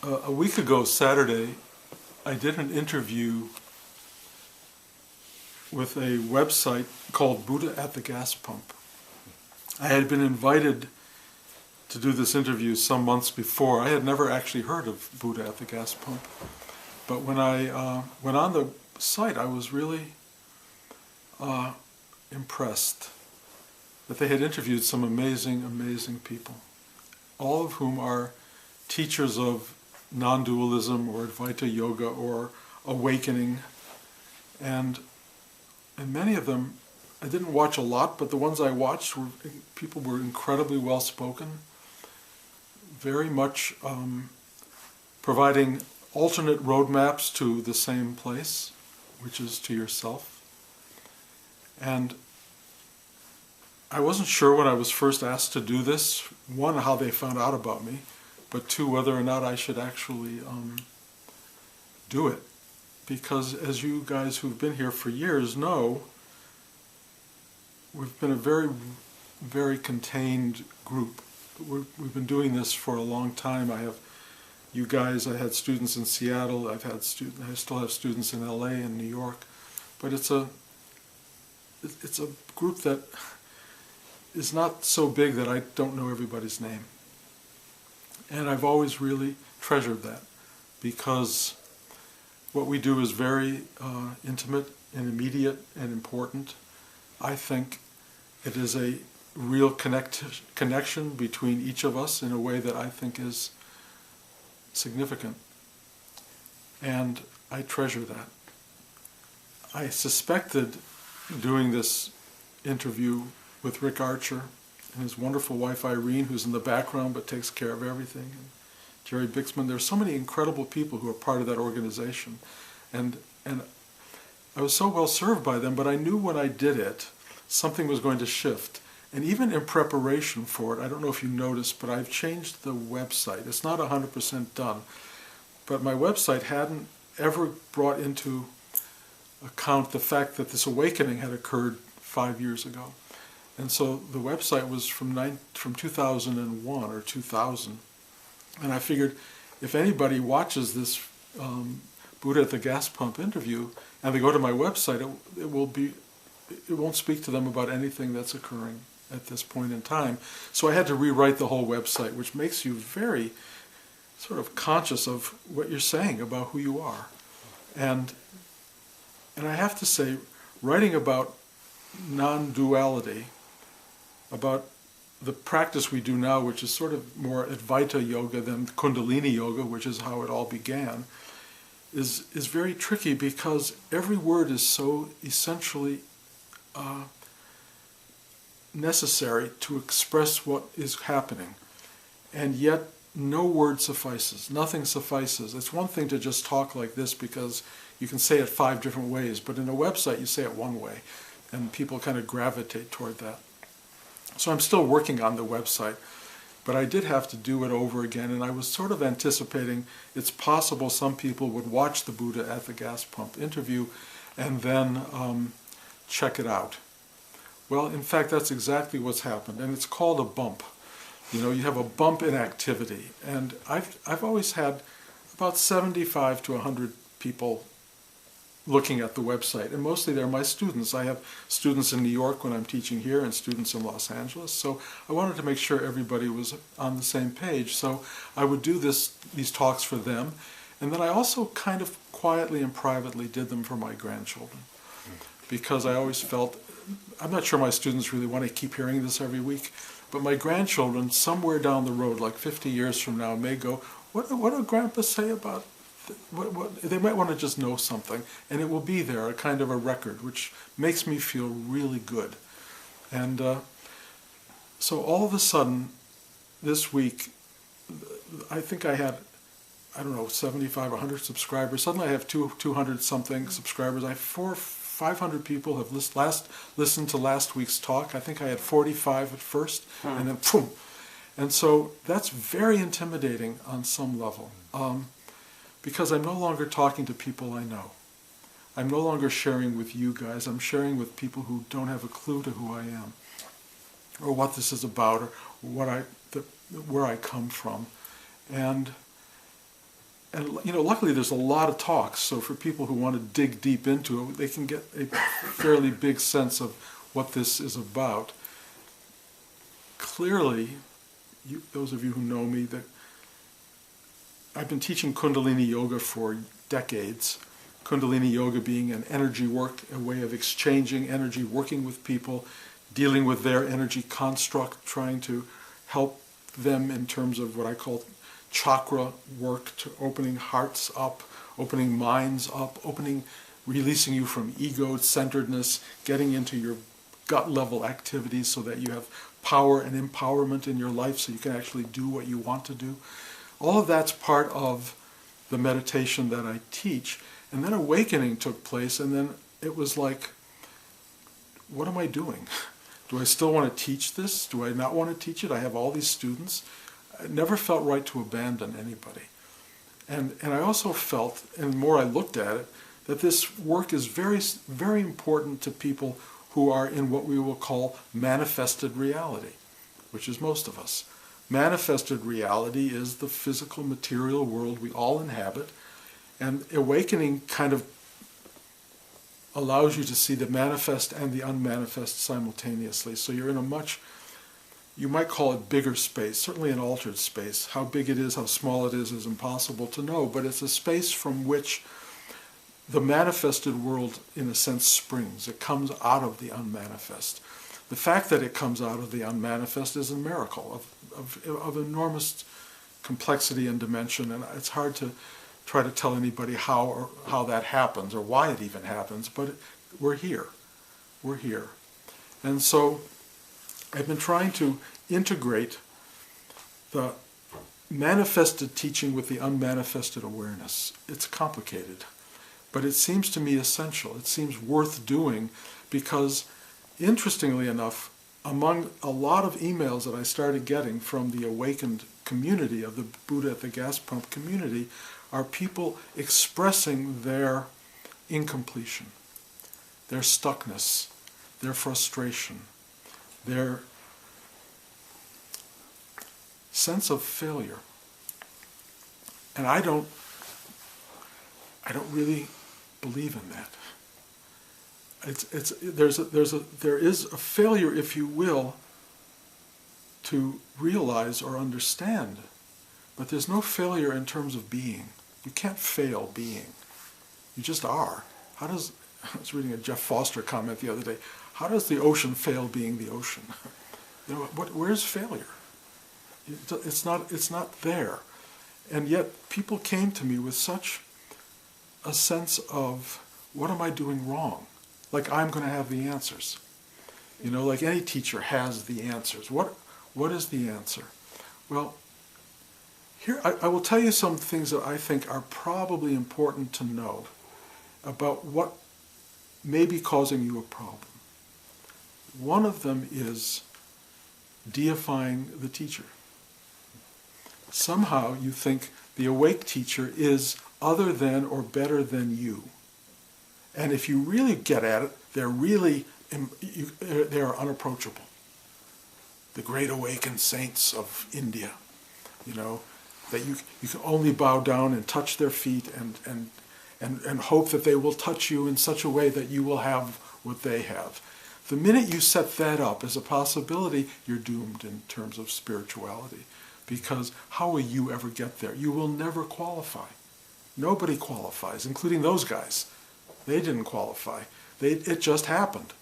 A week ago, Saturday, I did an interview with a website called Buddha at the Gas Pump. I had been invited to do this interview some months before. I had never actually heard of Buddha at the Gas Pump. But when I went on the site, I was really impressed that they had interviewed some amazing, amazing people, all of whom are teachers of non-dualism or Advaita yoga or awakening. And many of them, I didn't watch a lot, but the ones I watched, people were incredibly well spoken, very much providing alternate roadmaps to the same place, which is to yourself. And I wasn't sure when I was first asked to do this, one, how they found out about me, but two, whether or not I should actually do it. Because as you guys who've been here for years know, we've been a very, very contained group. We've been doing this for a long time. I have you guys, I had students in Seattle, I still have students in LA and New York, but it's a group that is not so big that I don't know everybody's name. And I've always really treasured that, because what we do is very intimate and immediate and important. I think it is a real connection between each of us in a way that I think is significant. And I treasure that. I suspected doing this interview with Rick Archer and his wonderful wife Irene, who's in the background but takes care of everything, and Jerry Bixman. There's so many incredible people who are part of that organization, and I was so well served by them, but I knew when I did it, something was going to shift. And even in preparation for it, I don't know if you noticed, but I've changed the website. It's not 100% done, but my website hadn't ever brought into account the fact that this awakening had occurred 5 years ago. And so the website was from 2001 or 2000. And I figured if anybody watches this Buddha at the Gas Pump interview and they go to my website, it won't speak to them about anything that's occurring at this point in time. So I had to rewrite the whole website, which makes you very sort of conscious of what you're saying about who you are. And I have to say, writing about non-duality, about the practice we do now, which is sort of more Advaita yoga than Kundalini yoga, which is how it all began, is very tricky, because every word is so essentially necessary to express what is happening. And yet no word suffices, nothing suffices. It's one thing to just talk like this because you can say it 5 different ways, but in a website you say it one way, and people kind of gravitate toward that. So I'm still working on the website, but I did have to do it over again, and I was sort of anticipating it's possible some people would watch the Buddha at the Gas Pump interview and then check it out. Well, in fact, that's exactly what's happened, and it's called a bump. You know, you have a bump in activity, and I've always had about 75 to 100 people looking at the website, and mostly they're my students. I have students in New York when I'm teaching here and students in Los Angeles, so I wanted to make sure everybody was on the same page. So I would do these talks for them, and then I also kind of quietly and privately did them for my grandchildren, because I always felt, I'm not sure my students really want to keep hearing this every week, but my grandchildren somewhere down the road, like 50 years from now, may go, what did Grandpa say about what? They might want to just know something, and it will be there, a kind of a record, which makes me feel really good. And so all of a sudden, this week, I think I had, I don't know, 75 or 100 subscribers. Suddenly I have 200 something subscribers. I have 500 people have listened to last week's talk. I think I had 45 at first, and then boom. And so that's very intimidating on some level, because I'm no longer talking to people I know. I'm no longer sharing with you guys. I'm sharing with people who don't have a clue to who I am, or what this is about, or where I come from. And and luckily there's a lot of talks, so for people who want to dig deep into it, they can get a fairly big sense of what this is about. Clearly, those of you who know me, that I've been teaching Kundalini Yoga for decades. Kundalini Yoga being an energy work, a way of exchanging energy, working with people, dealing with their energy construct, trying to help them in terms of what I call chakra work, to opening hearts up, opening minds up, releasing you from ego-centeredness, getting into your gut level activities so that you have power and empowerment in your life so you can actually do what you want to do. All of that's part of the meditation that I teach. And then awakening took place, and then it was like, what am I doing? Do I still want to teach this? Do I not want to teach it? I have all these students. It never felt right to abandon anybody. And I also felt, and the more I looked at it, that this work is very, very important to people who are in what we will call manifested reality, which is most of us. Manifested reality is the physical, material world we all inhabit, and awakening kind of allows you to see the manifest and the unmanifest simultaneously. So you're in a much, you might call it bigger space, certainly an altered space. How big it is, how small it is impossible to know, but it's a space from which the manifested world, in a sense, springs. It comes out of the unmanifest. The fact that it comes out of the unmanifest is a miracle of enormous complexity and dimension, and it's hard to try to tell anybody how that happens or why it even happens, but we're here. We're here. And so I've been trying to integrate the manifested teaching with the unmanifested awareness. It's complicated, but it seems to me essential. It seems worth doing because, interestingly enough, among a lot of emails that I started getting from the awakened community of the Buddha at the Gas Pump community are people expressing their incompletion, their stuckness, their frustration, their sense of failure. And I don't really believe in that. There is a failure, if you will, to realize or understand, but there's no failure in terms of being. You can't fail being. You just are. I was reading a Jeff Foster comment the other day. How does the ocean fail being the ocean? Where's failure? It's not there. And yet people came to me with such a sense of, what am I doing wrong? Like I'm going to have the answers. Like any teacher has the answers. What is the answer? Well, here I will tell you some things that I think are probably important to know about what may be causing you a problem. One of them is deifying the teacher. Somehow you think the awake teacher is other than or better than you. And if you really get at it, they are unapproachable. The great awakened saints of India, that you can only bow down and touch their feet and hope that they will touch you in such a way that you will have what they have. The minute you set that up as a possibility, you're doomed in terms of spirituality. Because how will you ever get there? You will never qualify. Nobody qualifies, including those guys. They didn't qualify. It just happened.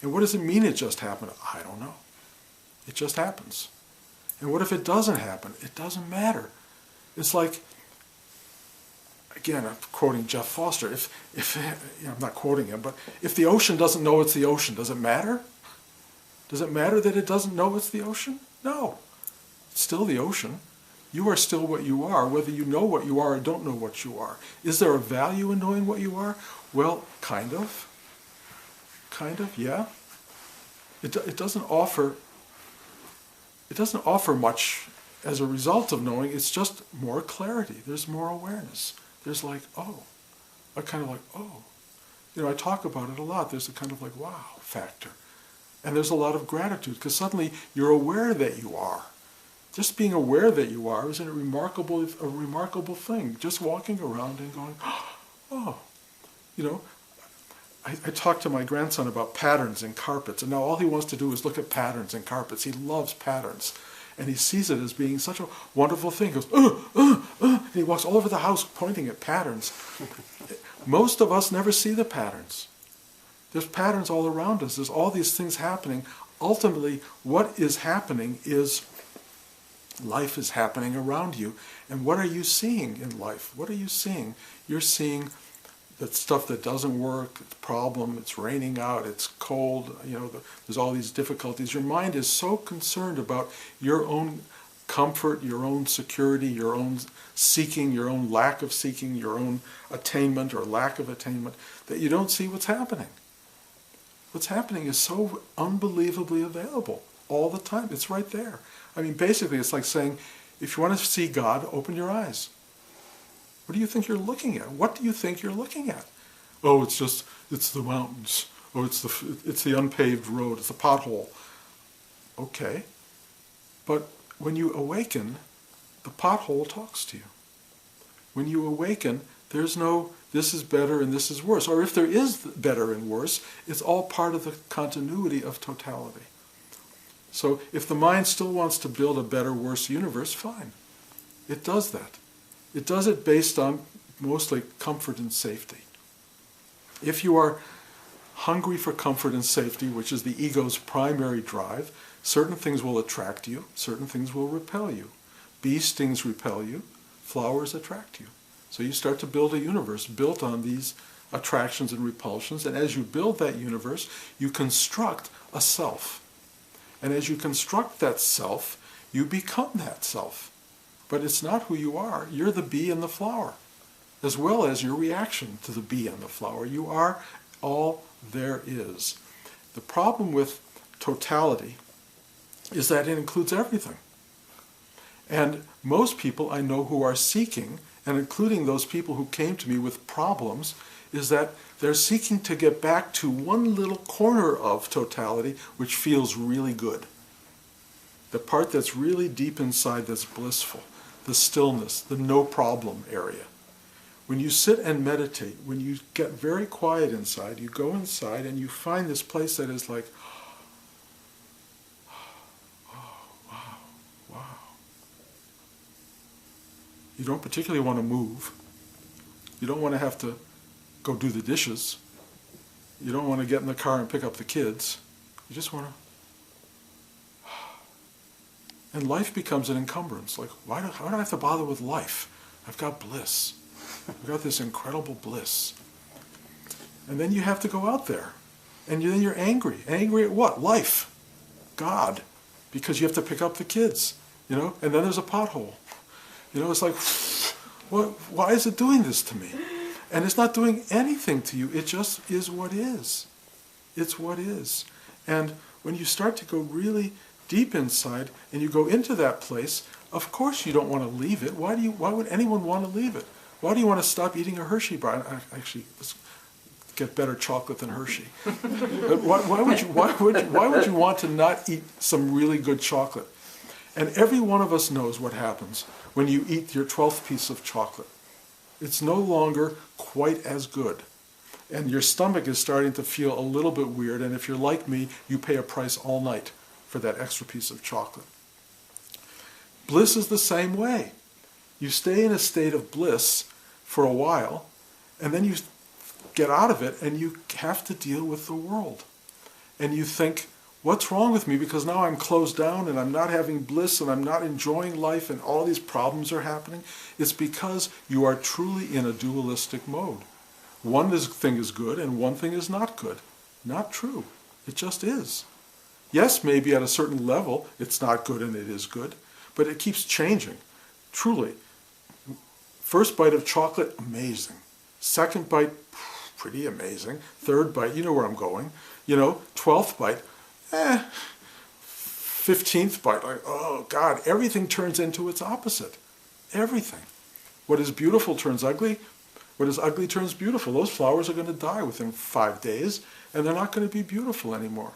And what does it mean it just happened? I don't know. It just happens. And what if it doesn't happen? It doesn't matter. It's like, again, I'm quoting Jeff Foster. I'm not quoting him, but if the ocean doesn't know it's the ocean, does it matter? Does it matter that it doesn't know it's the ocean? No. It's still the ocean. You are still what you are, whether you know what you are or don't know what you are. Is there a value in knowing what you are? Well, kind of. Kind of, yeah. It doesn't offer much as a result of knowing. It's just more clarity. There's more awareness. There's like, oh. I kind of like, oh. I talk about it a lot. There's a kind of like, wow factor. And there's a lot of gratitude because suddenly you're aware that you are. Just being aware that you are is a remarkable thing. Just walking around and going, oh, you know, I talked to my grandson about patterns in carpets, and now all he wants to do is look at patterns in carpets. He loves patterns, and he sees it as being such a wonderful thing. He goes, and he walks all over the house pointing at patterns. Most of us never see the patterns. There's patterns all around us. There's all these things happening. Ultimately, what is happening is life is happening around you. And what are you seeing in life? What are you seeing? You're seeing that stuff that doesn't work, it's a problem, it's raining out, it's cold, you know, there's all these difficulties. Your mind is so concerned about your own comfort, your own security, your own seeking, your own lack of seeking, your own attainment or lack of attainment, that you don't see what's happening. What's happening is so unbelievably available all the time. It's right there. I mean, basically, it's like saying, if you want to see God, open your eyes. What do you think you're looking at? What do you think you're looking at? Oh, it's the mountains. Oh, it's the unpaved road. It's a pothole. Okay. But when you awaken, the pothole talks to you. When you awaken, there's no, this is better and this is worse. Or if there is better and worse, it's all part of the continuity of totality. So if the mind still wants to build a better, worse universe, fine. It does that. It does it based on mostly comfort and safety. If you are hungry for comfort and safety, which is the ego's primary drive, certain things will attract you, certain things will repel you. Bee stings repel you, flowers attract you. So you start to build a universe built on these attractions and repulsions, and as you build that universe, you construct a self. And as you construct that self, you become that self. But it's not who you are. You're the bee and the flower, as well as your reaction to the bee and the flower. You are all there is. The problem with totality is that it includes everything. And most people I know who are seeking, and including those people who came to me with problems, is that they're seeking to get back to one little corner of totality which feels really good. The part that's really deep inside that's blissful. The stillness, the no problem area. When you sit and meditate, when you get very quiet inside, you go inside and you find this place that is like, oh, wow, wow. You don't particularly want to move. You don't want to have to go do the dishes. You don't want to get in the car and pick up the kids. You just want to. And life becomes an encumbrance. Like, why do I have to bother with life? I've got bliss. I've got this incredible bliss. And then you have to go out there. And then you're angry. Angry at what? Life. God. Because you have to pick up the kids. You know? And then there's a pothole. You know, it's like, why is it doing this to me? And it's not doing anything to you. It just is what is. It's what is. And when you start to go really deep inside, and you go into that place, of course you don't want to leave it. Why would anyone want to leave it? Why do you want to stop eating a Hershey bar? Actually, let's get better chocolate than Hershey. But why would you want to not eat some really good chocolate? And every one of us knows what happens when you eat your 12th piece of chocolate. It's no longer quite as good. And your stomach is starting to feel a little bit weird, and if you're like me, you pay a price all night for that extra piece of chocolate. Bliss is the same way. You stay in a state of bliss for a while, and then you get out of it, and you have to deal with the world. And you think, what's wrong with me? Because now I'm closed down, and I'm not having bliss, and I'm not enjoying life, and all these problems are happening. It's because you are truly in a dualistic mode. One thing is good, and one thing is not good. Not true. It just is. Yes, maybe at a certain level it's not good and it is good, but it keeps changing. Truly. First bite of chocolate, amazing. Second bite, pretty amazing. Third bite, you know where I'm going. 12th bite, 15th bite, like, oh God, everything turns into its opposite. Everything. What is beautiful turns ugly. What is ugly turns beautiful. Those flowers are going to die within 5 days, and they're not going to be beautiful anymore.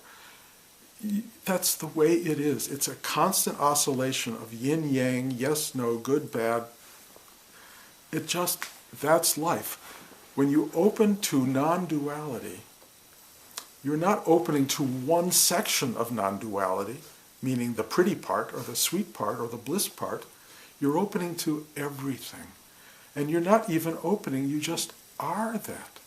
That's the way it is. It's a constant oscillation of yin-yang, yes, no, good, bad. That's life. When you open to non-duality, you're not opening to one section of non-duality, meaning the pretty part or the sweet part or the bliss part. You're opening to everything. And you're not even opening, you just are that.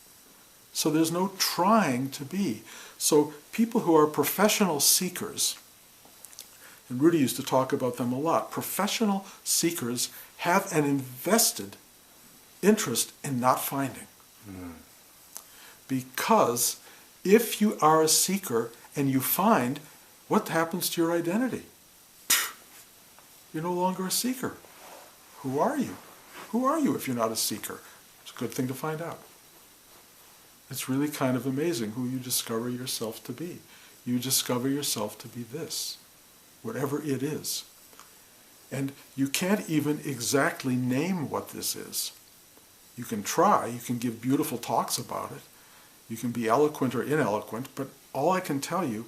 So there's no trying to be. So people who are professional seekers, and Rudy used to talk about them a lot, professional seekers have an invested interest in not finding. Because if you are a seeker and you find, what happens to your identity? You're no longer a seeker. Who are you? Who are you if you're not a seeker? It's a good thing to find out. It's really kind of amazing who you discover yourself to be. You discover yourself to be this, whatever it is. And you can't even exactly name what this is. You can try, you can give beautiful talks about it, you can be eloquent or ineloquent, but all I can tell you,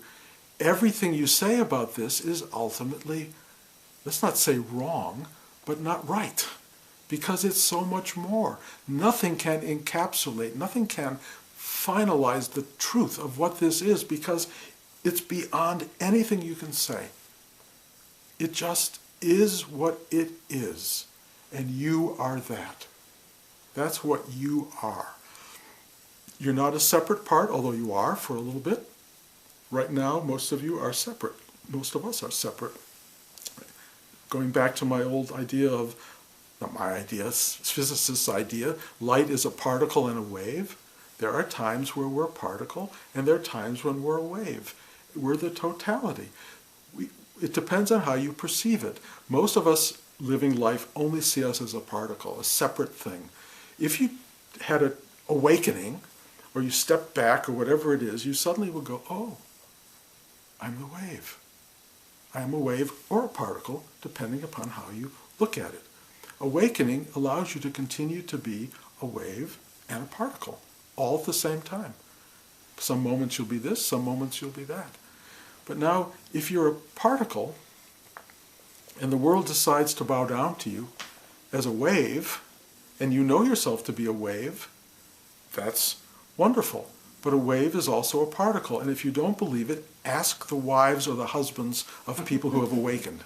everything you say about this is ultimately, let's not say wrong, but not right. Because it's so much more. Nothing can encapsulate, nothing can finalize the truth of what this is, because it's beyond anything you can say. It just is what it is, and you are that. That's what you are. You're not a separate part, although you are for a little bit. Right now, most of you are separate. Most of us are separate. Going back to my old idea of, not my idea, physicist's idea, light is a particle and a wave. There are times where we're a particle, and there are times when we're a wave. We're the totality. It depends on how you perceive it. Most of us living life only see us as a particle, a separate thing. If you had an awakening, or you step back, or whatever it is, you suddenly will go, oh, I'm the wave. I am a wave or a particle, depending upon how you look at it. Awakening allows you to continue to be a wave and a particle, all at the same time. Some moments you'll be this, some moments you'll be that. But now, if you're a particle, and the world decides to bow down to you as a wave, and you know yourself to be a wave, that's wonderful. But a wave is also a particle, and if you don't believe it, ask the wives or the husbands of people who have awakened.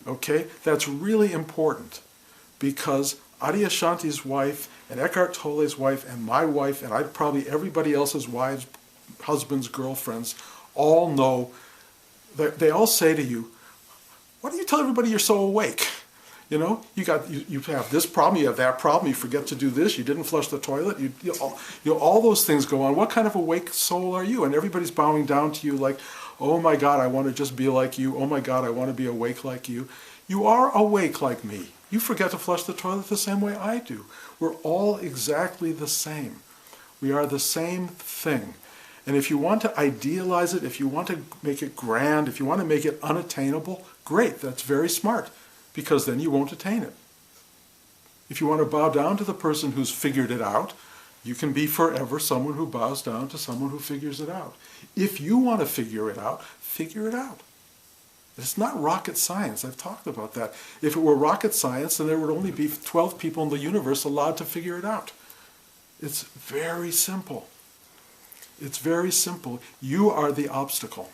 Okay? That's really important, because Adyashanti's wife, and Eckhart Tolle's wife, and my wife, and probably everybody else's wives, husbands, girlfriends, all know, they all say to you, why do you tell everybody you're so awake? You know, you have this problem, you have that problem, you forget to do this, you didn't flush the toilet, all those things go on. What kind of awake soul are you? And everybody's bowing down to you like, oh my God, I want to just be like you. Oh my God, I want to be awake like you. You are awake like me. You forget to flush the toilet the same way I do. We're all exactly the same. We are the same thing. And if you want to idealize it, if you want to make it grand, if you want to make it unattainable, great, that's very smart, because then you won't attain it. If you want to bow down to the person who's figured it out, you can be forever someone who bows down to someone who figures it out. If you want to figure it out, figure it out. It's not rocket science. I've talked about that. If it were rocket science, then there would only be 12 people in the universe allowed to figure it out. It's very simple. It's very simple. You are the obstacle.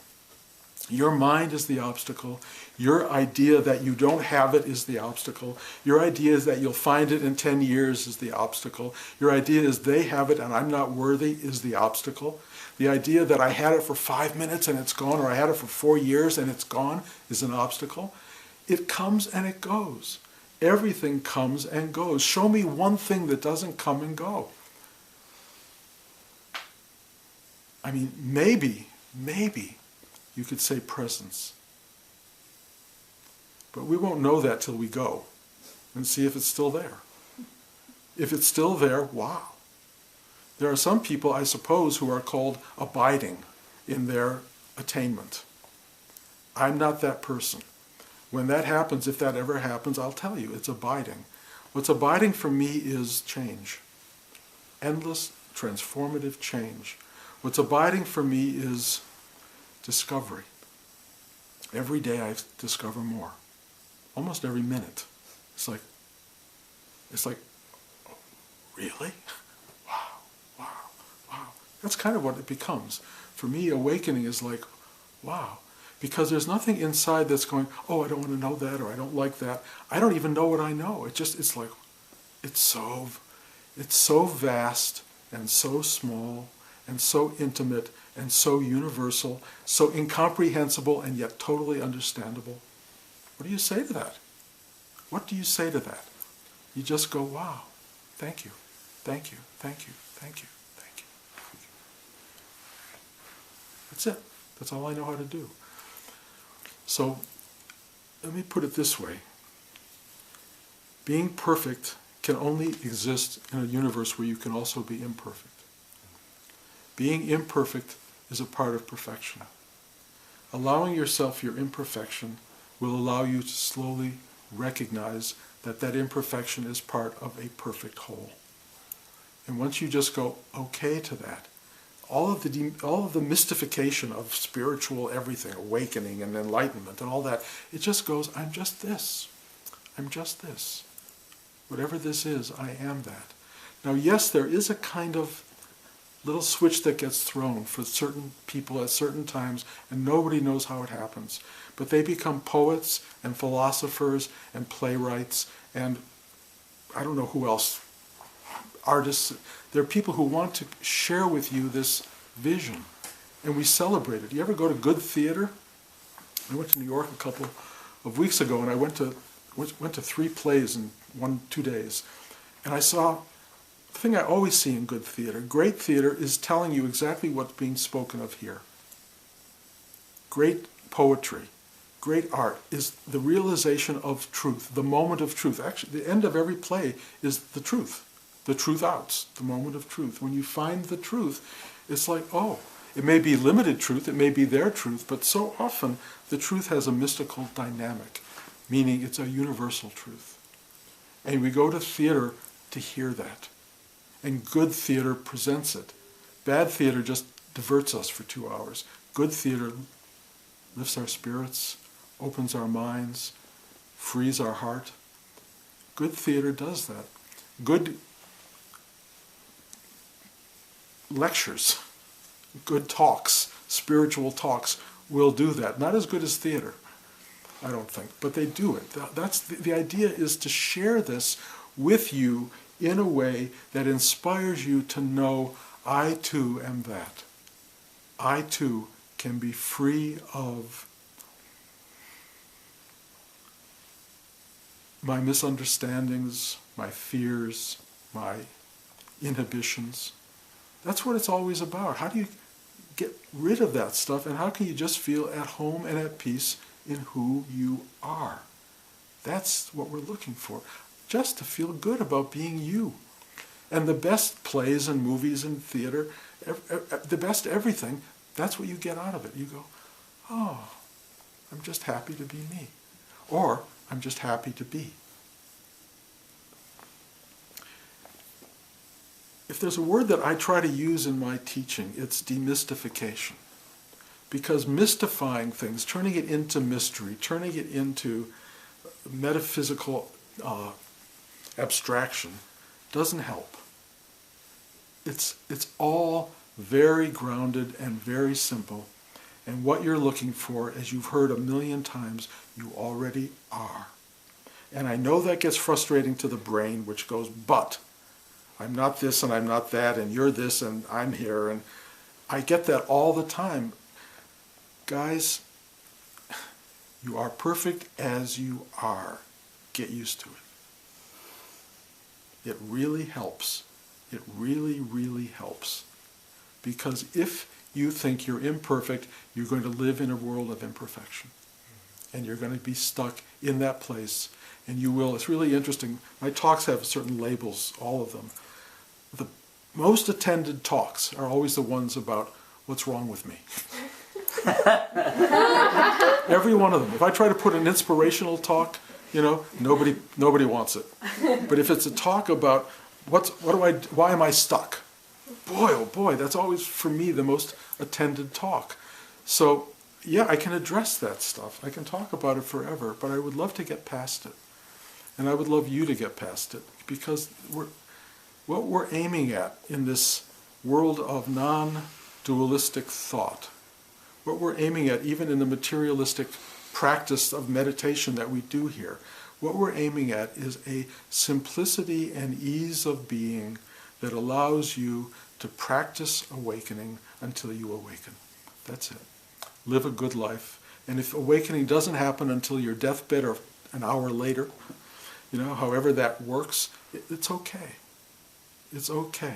Your mind is the obstacle. Your idea that you don't have it is the obstacle. Your idea is that you'll find it in 10 years is the obstacle. Your idea is they have it and I'm not worthy is the obstacle. The idea that I had it for 5 minutes and it's gone, or I had it for 4 years and it's gone, is an obstacle. It comes and it goes. Everything comes and goes. Show me one thing that doesn't come and go. I mean, maybe you could say presence. But we won't know that till we go and see if it's still there. If it's still there, wow. There are some people, I suppose, who are called abiding in their attainment. I'm not that person. When that happens, if that ever happens, I'll tell you, it's abiding. What's abiding for me is change. Endless, transformative change. What's abiding for me is discovery. Every day I discover more. Almost every minute. It's like, oh, really? Wow, wow, wow. That's kind of what it becomes. For me, awakening is like, wow. Because there's nothing inside that's going, oh, I don't want to know that, or I don't like that. I don't even know what I know. It's like, it's so vast and so small and so intimate and so universal, so incomprehensible and yet totally understandable. What do you say to that? What do you say to that? You just go, wow, thank you, thank you, thank you, thank you, thank you. That's it. That's all I know how to do. So, let me put it this way. Being perfect can only exist in a universe where you can also be imperfect. Being imperfect is a part of perfection. Allowing yourself your imperfection will allow you to slowly recognize that that imperfection is part of a perfect whole. And once you just go okay to that, all of the mystification of spiritual everything, awakening and enlightenment and all that, it just goes, I'm just this. I'm just this. Whatever this is, I am that. Now, yes, there is a kind of little switch that gets thrown for certain people at certain times, and nobody knows how it happens. But they become poets and philosophers and playwrights and I don't know who else, artists. There are people who want to share with you this vision, and we celebrate it. You ever go to good theater? I went to New York a couple of weeks ago, and I went to 3 plays in 2 days, and I saw the thing I always see in good theater. Great theater is telling you exactly what's being spoken of here. Great poetry, great art is the realization of truth, the moment of truth. Actually, the end of every play is the truth outs, the moment of truth. When you find the truth, it's like, oh, it may be limited truth, it may be their truth, but so often the truth has a mystical dynamic, meaning it's a universal truth. And we go to theater to hear that. And good theater presents it. Bad theater just diverts us for 2 hours. Good theater lifts our spirits, opens our minds, frees our heart. Good theater does that. Good lectures, good talks, spiritual talks will do that. Not as good as theater, I don't think, but they do it. That's the idea, is to share this with you in a way that inspires you to know, I too am that. I too can be free of my misunderstandings, my fears, my inhibitions. That's what it's always about. How do you get rid of that stuff, and how can you just feel at home and at peace in who you are? That's what we're looking for. Just to feel good about being you. And the best plays and movies and theater, the best everything, that's what you get out of it. You go, oh, I'm just happy to be me. Or, I'm just happy to be. If there's a word that I try to use in my teaching, it's demystification. Because mystifying things, turning it into mystery, turning it into metaphysical abstraction, doesn't help. It's all very grounded and very simple. And what you're looking for, as you've heard a million times, you already are. And I know that gets frustrating to the brain, which goes, but I'm not this and I'm not that, and you're this and I'm here. And I get that all the time. Guys, you are perfect as you are. Get used to it. It really helps. It really, really helps. Because if you think you're imperfect, you're going to live in a world of imperfection. And you're going to be stuck in that place. And you will. It's really interesting. My talks have certain labels, all of them. The most attended talks are always the ones about what's wrong with me. Every one of them. If I try to put an inspirational talk, nobody wants it. But if it's a talk about why am I stuck? Boy, oh boy, that's always for me the most attended talk. So yeah, I can address that stuff. I can talk about it forever, but I would love to get past it. And I would love you to get past it, because what we're aiming at in this world of non-dualistic thought, what we're aiming at even in the materialistic practice of meditation that we do here, what we're aiming at is a simplicity and ease of being that allows you to practice awakening until you awaken. That's it. Live a good life. And if awakening doesn't happen until your deathbed or an hour later, however that works, it's okay. It's okay.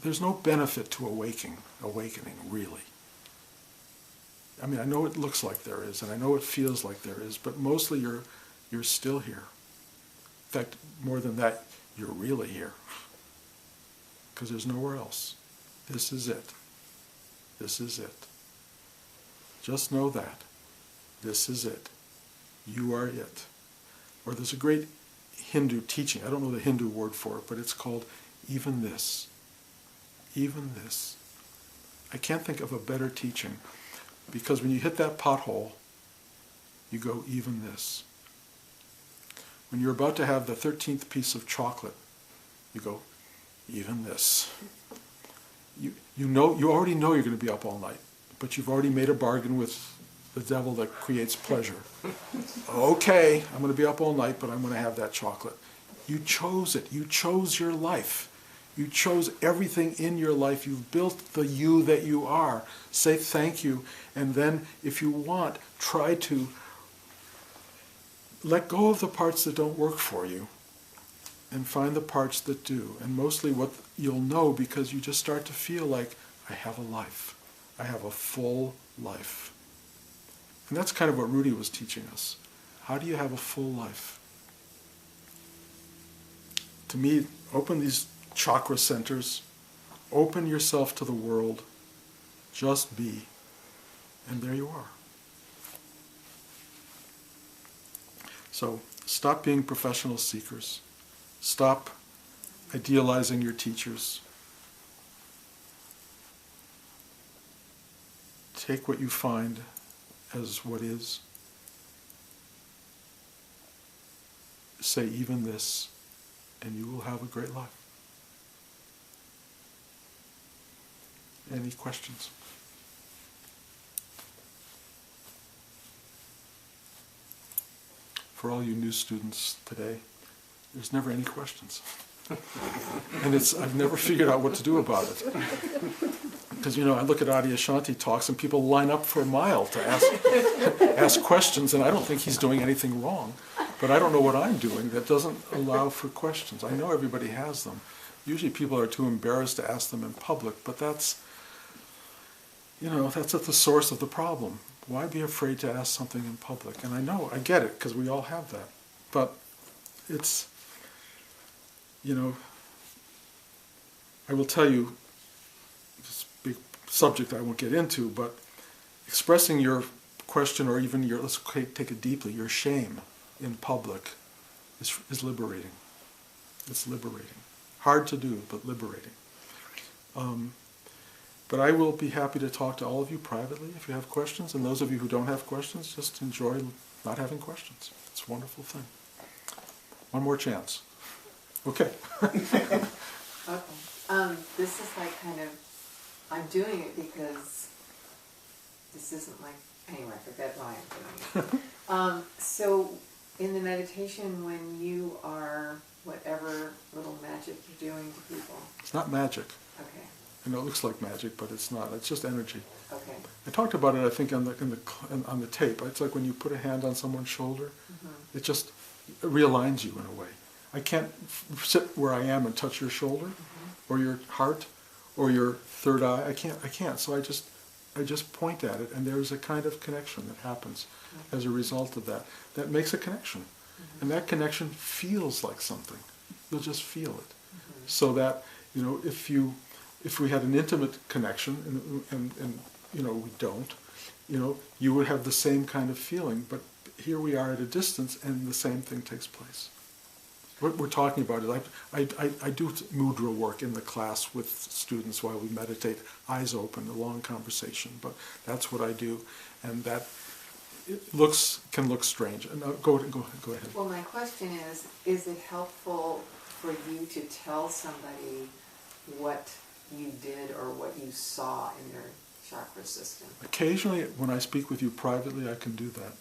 There's no benefit to awakening, really. I mean, I know it looks like there is, and I know it feels like there is, but mostly you're still here. In fact, more than that, you're really here. Because there's nowhere else. This is it. This is it. Just know that. This is it. You are it. Or there's a great Hindu teaching, I don't know the Hindu word for it, but it's called even this. Even this. I can't think of a better teaching, because when you hit that pothole, you go even this. When you're about to have the 13th piece of chocolate, you go even this. You already know you're going to be up all night, but you've already made a bargain with the devil that creates pleasure. Okay, I'm going to be up all night, but I'm going to have that chocolate. You chose it. You chose your life. You chose everything in your life. You've built the you that you are. Say thank you, and then, if you want, try to let go of the parts that don't work for you and find the parts that do. And mostly what you'll know, because you just start to feel like, I have a life. I have a full life. And that's kind of what Rudy was teaching us. How do you have a full life? To me, open these chakra centers, open yourself to the world, just be, and there you are. So stop being professional seekers. Stop idealizing your teachers. Take what you find as what is. Say even this, and you will have a great life. Any questions? For all you new students today, there's never any questions. And I've never figured out what to do about it. Because, I look at Adyashanti talks and people line up for a mile to ask questions, and I don't think he's doing anything wrong. But I don't know what I'm doing that doesn't allow for questions. I know everybody has them. Usually people are too embarrassed to ask them in public, but that's at the source of the problem. Why be afraid to ask something in public? And I get it, because we all have that. But it's, I will tell you, this big subject I won't get into, but expressing your question, or even let's take it deeply, your shame in public is liberating. It's liberating. Hard to do, but liberating. But I will be happy to talk to all of you privately if you have questions, and those of you who don't have questions, just enjoy not having questions. It's a wonderful thing. One more chance. Okay. Okay. This is like I'm doing it because this isn't like, anyway, I forget why I'm doing it. So in the meditation, when you are whatever little magic you're doing to people. It's not magic. Okay. It looks like magic, but it's not. It's just energy. Okay. I talked about it, I think, on the tape. It's like when you put a hand on someone's shoulder, it just realigns you in a way. I can't sit where I am and touch your shoulder, or your heart, or your third eye. I can't. So I just point at it, and there's a kind of connection that happens as a result of that. That makes a connection, and that connection feels like something. You'll just feel it. So that if we had an intimate connection, and we don't, you would have the same kind of feeling. But here we are at a distance, and the same thing takes place. What we're talking about is I do mudra work in the class with students while we meditate, eyes open, a long conversation, but that's what I do, and that can look strange. And go ahead. Well, my question is it helpful for you to tell somebody what you did or what you saw in their chakra system? Occasionally, when I speak with you privately, I can do that.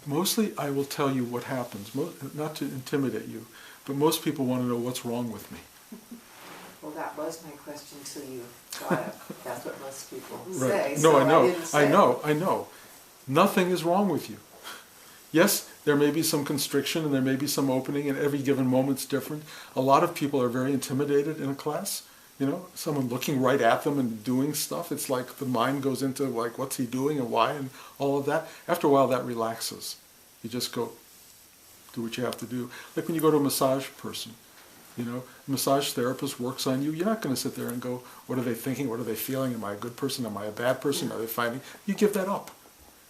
Mostly, I will tell you what happens, not to intimidate you, but most people want to know what's wrong with me. Well, that was my question to you. That's what most people Right. say. No, so I know. I didn't say I know. Nothing is wrong with you. Yes, there may be some constriction and there may be some opening, and every given moment's different. A lot of people are very intimidated in a class. You know, someone looking right at them and doing stuff. It's like the mind goes into like, what's he doing and why and all of that. After a while, that relaxes. You just go do what you have to do. Like when you go to a massage person, you know, a massage therapist works on you. You're not going to sit there and go, what are they thinking? What are they feeling? Am I a good person? Am I a bad person? Are they finding? You give that up.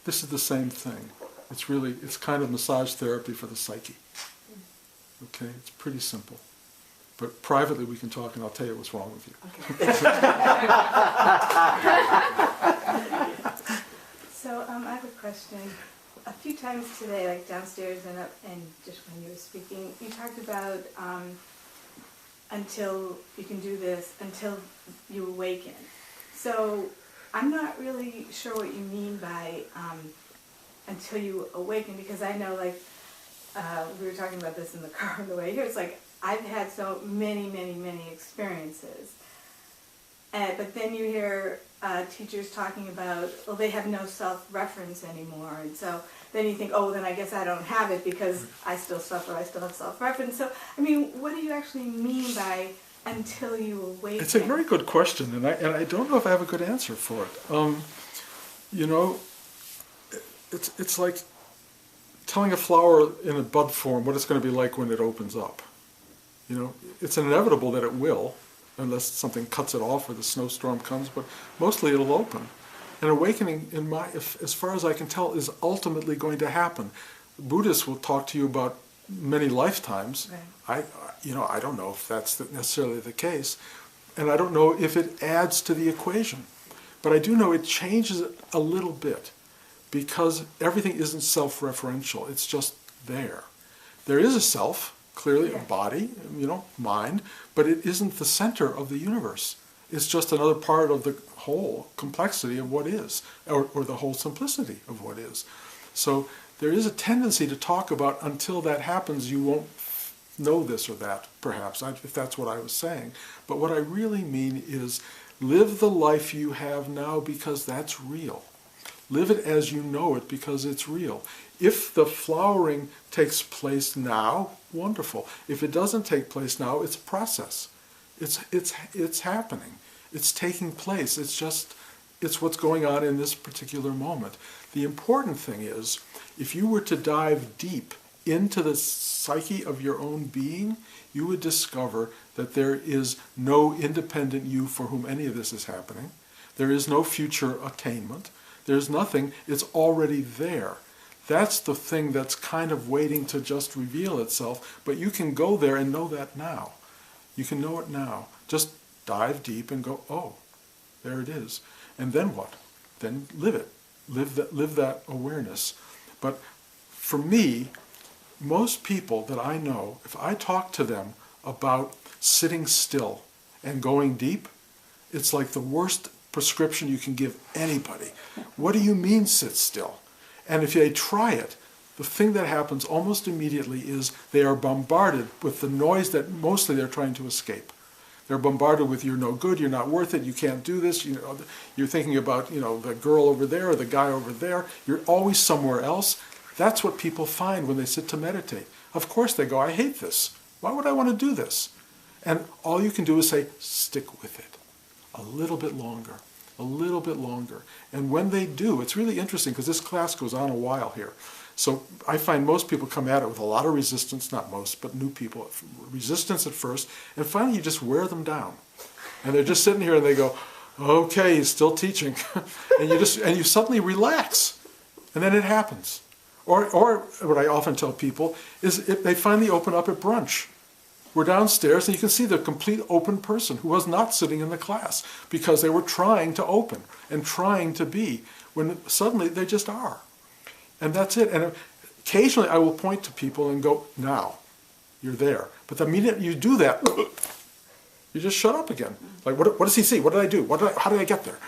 This is the same thing. It's kind of massage therapy for the psyche. Okay, it's pretty simple. But privately we can talk and I'll tell you what's wrong with you. Okay. So I have a question. A few times today, like downstairs and just when you were speaking, you talked about until you can do this, until you awaken. So I'm not really sure what you mean by until you awaken, because I know, like, we were talking about this in the car on the way here, it's like I've had so many experiences. But then you hear teachers talking about, well, they have no self-reference anymore, and so then you think, oh, then I guess I don't have it because I still suffer, I still have self-reference. So, I mean, what do you actually mean by until you awaken? It's a very good question, and I don't know if I have a good answer for it. You know, it's like telling a flower in a bud form what it's going to be like when it opens up. You know, it's inevitable that it will, unless something cuts it off or the snowstorm comes, but mostly it'll open. And awakening, as far as I can tell, is ultimately going to happen. Buddhists will talk to you about many lifetimes. Right. I don't know if that's necessarily the case, and I don't know if it adds to the equation. But I do know it changes it a little bit, because everything isn't self-referential. It's just there. There is a self, clearly a body, mind, but it isn't the center of the universe. It's just another part of the whole complexity of what is, or the whole simplicity of what is. So there is a tendency to talk about until that happens, you won't know this or that, perhaps, if that's what I was saying. But what I really mean is live the life you have now because that's real. Live it as you know it because it's real. If the flowering takes place now, wonderful. If it doesn't take place now, it's a process. It's happening. It's taking place. It's what's going on in this particular moment. The important thing is, if you were to dive deep into the psyche of your own being, you would discover that there is no independent you for whom any of this is happening. There is no future attainment. There's nothing. It's already there. That's the thing that's kind of waiting to just reveal itself, but you can go there and know that now. You can know it now. Just dive deep and go, oh, there it is. And then what? Then live it. Live that awareness. But for me, most people that I know, if I talk to them about sitting still and going deep, it's like the worst prescription you can give anybody. What do you mean sit still? And if they try it, the thing that happens almost immediately is they are bombarded with the noise that mostly they're trying to escape. They're bombarded with you're no good, you're not worth it, you can't do this, you're thinking about the girl over there or the guy over there, you're always somewhere else. That's what people find when they sit to meditate. Of course they go, I hate this. Why would I want to do this? And all you can do is say, stick with it. A little bit longer. A little bit longer. And when they do, it's really interesting because this class goes on a while here. So I find most people come at it with a lot of resistance, not most, but new people, resistance at first, and finally you just wear them down. And they're just sitting here and they go, okay, he's still teaching. and you suddenly relax. And then it happens. Or what I often tell people is if they finally open up at brunch. We're downstairs and you can see the complete open person who was not sitting in the class because they were trying to open and trying to be, when suddenly they just are. And that's it. And occasionally I will point to people and go, now, you're there. But the minute you do that, you just shut up again. Like, what does he see? What did I do? How did I get there?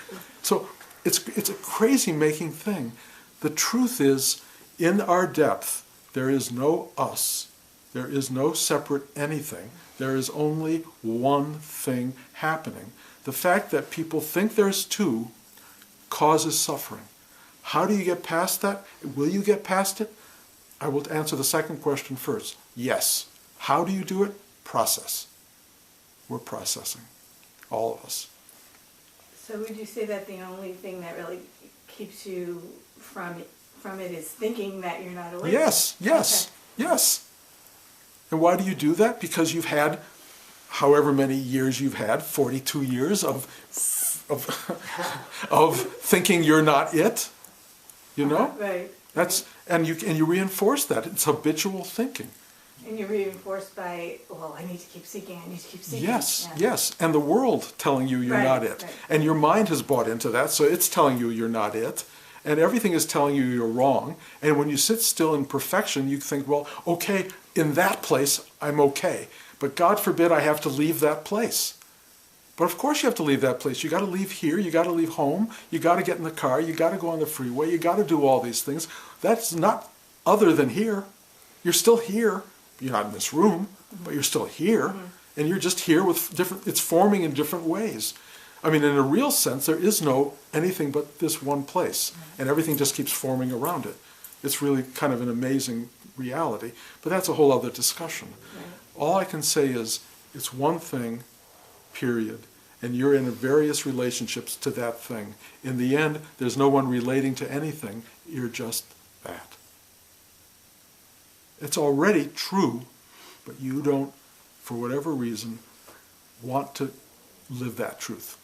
So it's a crazy making thing. The truth is, in our depth, there is no us. There is no separate anything. There is only one thing happening. The fact that people think there's two causes suffering. How do you get past that? Will you get past it? I will answer the second question first. Yes. How do you do it? Process. We're processing. All of us. So would you say that the only thing that really keeps you from it is thinking that you're not awake? Yes, yes, okay. Yes. And why do you do that? Because you've had, however many years you've had, 42 years of thinking you're not it, you know? Right. And you reinforce that. It's habitual thinking. And you're reinforced by, well, I need to keep seeking, I need to keep seeking. Yes, yeah. Yes. And the world telling you you're not it. Right. And your mind has bought into that, so it's telling you you're not it. And everything is telling you you're wrong. And when you sit still in perfection, you think, well, okay, in that place, I'm okay. But God forbid I have to leave that place. But of course you have to leave that place. You got to leave here, you got to leave home, you got to get in the car, you got to go on the freeway, you got to do all these things. That's not other than here. You're still here. You're not in this room, but you're still here. And you're just here with different, it's forming in different ways. I mean, in a real sense, there is no anything but this one place. And everything just keeps forming around it. It's really kind of an amazing reality. But that's a whole other discussion. Right. All I can say is, it's one thing, period. And you're in various relationships to that thing. In the end, there's no one relating to anything. You're just that. It's already true, but you don't, for whatever reason, want to live that truth.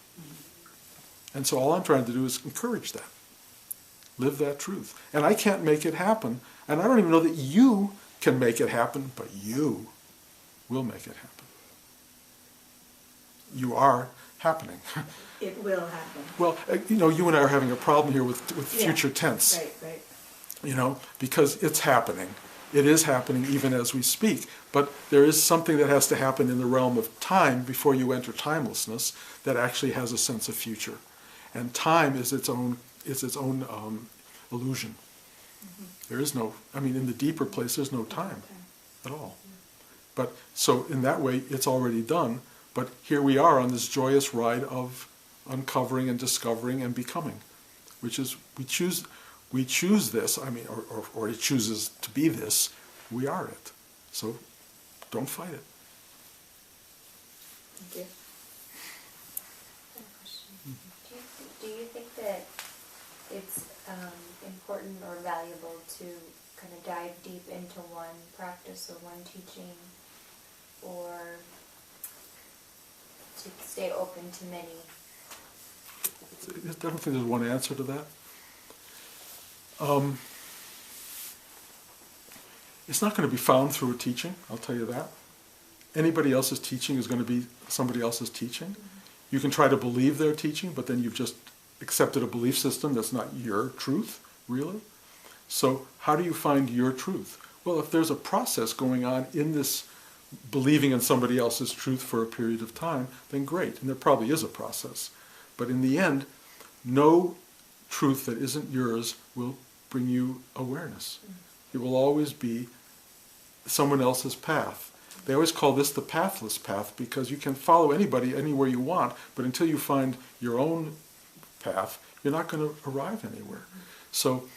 And so all I'm trying to do is encourage that. Live that truth. And I can't make it happen. And I don't even know that you can make it happen, but you will make it happen. You are happening. It will happen. Well, you and I are having a problem here with future tense. Right. Because it's happening. It is happening even as we speak. But there is something that has to happen in the realm of time before you enter timelessness that actually has a sense of future. And time is its own illusion. Mm-hmm. There is no, in the deeper place, there's no time at all. But so in that way, it's already done. But here we are on this joyous ride of uncovering and discovering and becoming, which is, we choose this, or it chooses to be this, we are it. So don't fight it. Thank you. Mm-hmm. Do you think that it's important or valuable to kind of dive deep into one practice or one teaching, or to stay open to many? I don't think there's one answer to that. It's not going to be found through a teaching, I'll tell you that. Anybody else's teaching is going to be somebody else's teaching. Mm-hmm. You can try to believe their teaching, but then you've just accepted a belief system that's not your truth, really. So how do you find your truth? Well, if there's a process going on in this believing in somebody else's truth for a period of time, then great, and there probably is a process. But in the end, no truth that isn't yours will bring you awareness. It will always be someone else's path. They always call this the pathless path because you can follow anybody anywhere you want, but until you find your own path, you're not going to arrive anywhere. So,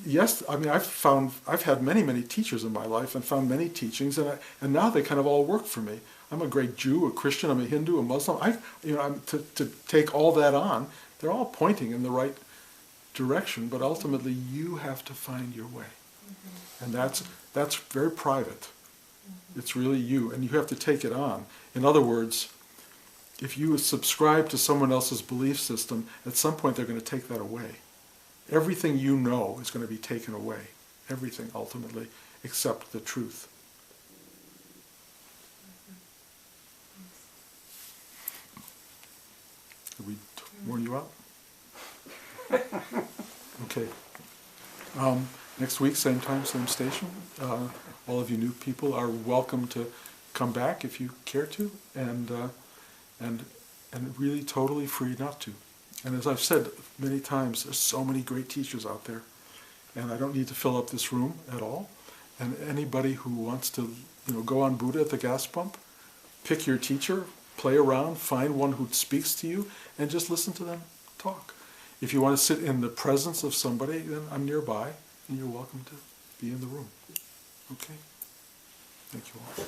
yes, I've had many teachers in my life and found many teachings, and now they kind of all work for me. I'm a great Jew, a Christian, I'm a Hindu, a Muslim. To take all that on, they're all pointing in the right direction, but ultimately you have to find your way. Mm-hmm. And that's very private. Mm-hmm. It's really you, and you have to take it on. In other words, if you subscribe to someone else's belief system, at some point they're going to take that away. Everything you know is going to be taken away. everything ultimately, except the truth. Did we warn you out? Okay. Next week, same time, same station. All of you new people are welcome to come back if you care to, and really totally free not to. And as I've said many times, there's so many great teachers out there, and I don't need to fill up this room at all. And anybody who wants to, go on Buddha at the gas pump, pick your teacher, play around, find one who speaks to you, and just listen to them talk. If you want to sit in the presence of somebody, then I'm nearby, and you're welcome to be in the room. Okay? Thank you all.